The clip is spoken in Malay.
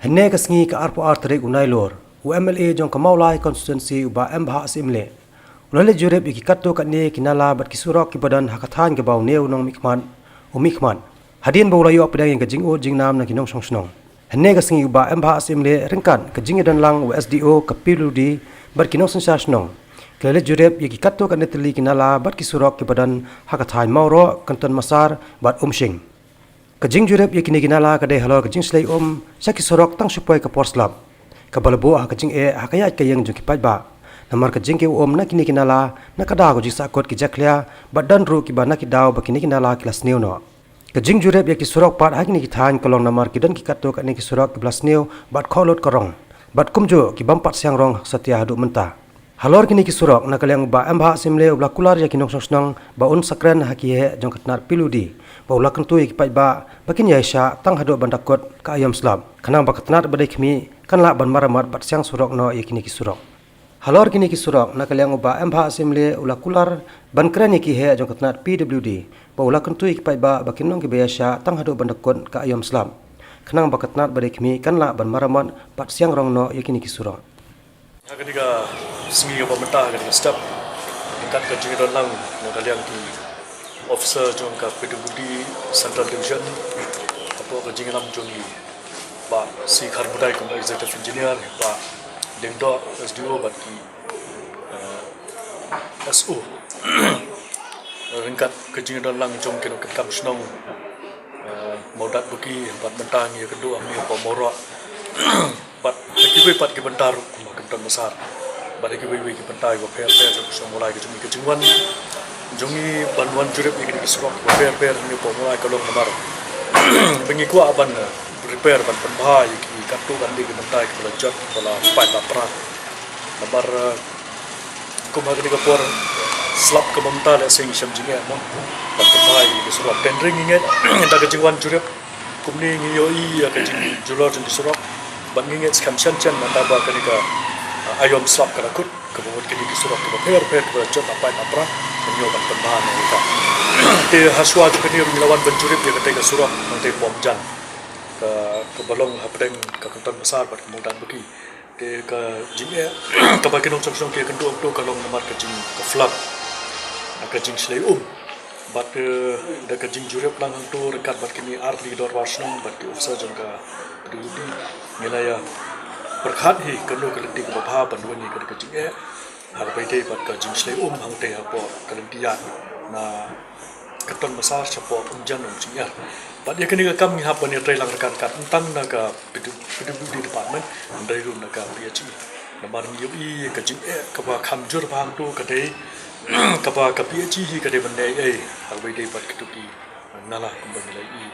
Henne ka sngi ka arpo artrek unai lor. UMLA jong kamaulai constituency uba embha asimle. Ulale jurep iki katto katne kinala bat kisurok ki badan hakathan ke bau neu nong mikman umikman. Hadin bau layu apda yang kajing o jing nam na kinong songsnong. Henne ka sngi uba embha asimle ringkan kajing dan lang USDO kapiludi bat kinong sensasnong. Kelele jurep iki katto katne teli kinala bat kisurok ki badan hakathan mauro kanton masar bat umsing. Kajing jurep yakini ginala kadai halor kajing slay saki sorok tang supaya ke porslap kabalabo kajing hakayat kayang jung kipat ba namar kajing ke na kini ginala na kada ko jisa kot ki jaklia badan ru ki bana ki daw bakini ginala kelas neu no kajing jurep yaki sorok pat hakini ki than kolong namar kidan ki katto kani ki sorok ki kelas neu bat kholot korong bat kumjo ki bampat siang rong satya hadu menta halor kini ki sorok na kalyang ba embha simle ubla kular yaki nok sosnang ba un sakren haki he jong katnar piludi Paula kentu ikipai ba bakin yaisha tang hadu bandakot ka ayam slam kanang bakatnat badai khmi kanla ban maramat bat siang surok no yakini ki surok halor kini ki surok na kalyang ba embha asimle ula kular ban kran yaki he jong katnat PWD Paula kentu ikipai ba bakin nong ki bayasha tang hadu bandakot ka ayam slam kanang bakatnat badai khmi kanla ban maramat bat siang rong no yakini ki surok Agak sengi apa mentah agak step tingkat kerja dalam kalyang ki officer jong ka PWD Central Division apa kerja dalam jong ba si kharbudai kum executive engineer ba dengdo SDO ba ki SO ringkat kerja dalam jong kino ketam snong modat buki bat mentang ya kedua mi apa moro bat kiwe pat ki bentar kum kenton besar ba kiwe ki bentar ba per so mulai ke jong kejingwan Jungi bantuan jurep ini kisrok repair ni pomulai kalong namar bengi ku aban repair ban penbhai ki katu kan di bentai ke lejat bala pai lapra namar ku magni ka por slap ke mental sing samjinga mo ban penbhai kisrok tendring inget da ke jingwan jurep kumni ngiyoi ya ke jing julor jing kisrok ban inget skam chan manda ba ka ni ka ayom slap ka kut kemudian kini kisrok ke repair ke lejat pai lapra menyobat penbahan mereka. Di haswa juga ni melawan benjurip dia ketika surah nanti pomjan ke balong hapdeng ke kanton besar pada kemudian bagi di ke jingnya ke bagian orang ke kendua kalau nomor ke jing ke flap ke jing selai bat de ke jing jurip lang tu rekat bat kini arti dor wasnong bat ki officer jangka dudi nilai berkat hi kenu ke letik babha banduan ni ke jingnya hal baik bat ka jing slay hang te hapo kalentian na katon besar chapo umjan umjiar bat dia kini kam ngihap ban trai lang rekan kat entang na ka PWD department andai ru na ka PHE namar ni yi ka jing ka ba khamjur bang tu ka dei ka ba ka PHE ka dei ban dei hal baik bat ketuki nala kumbang nilai i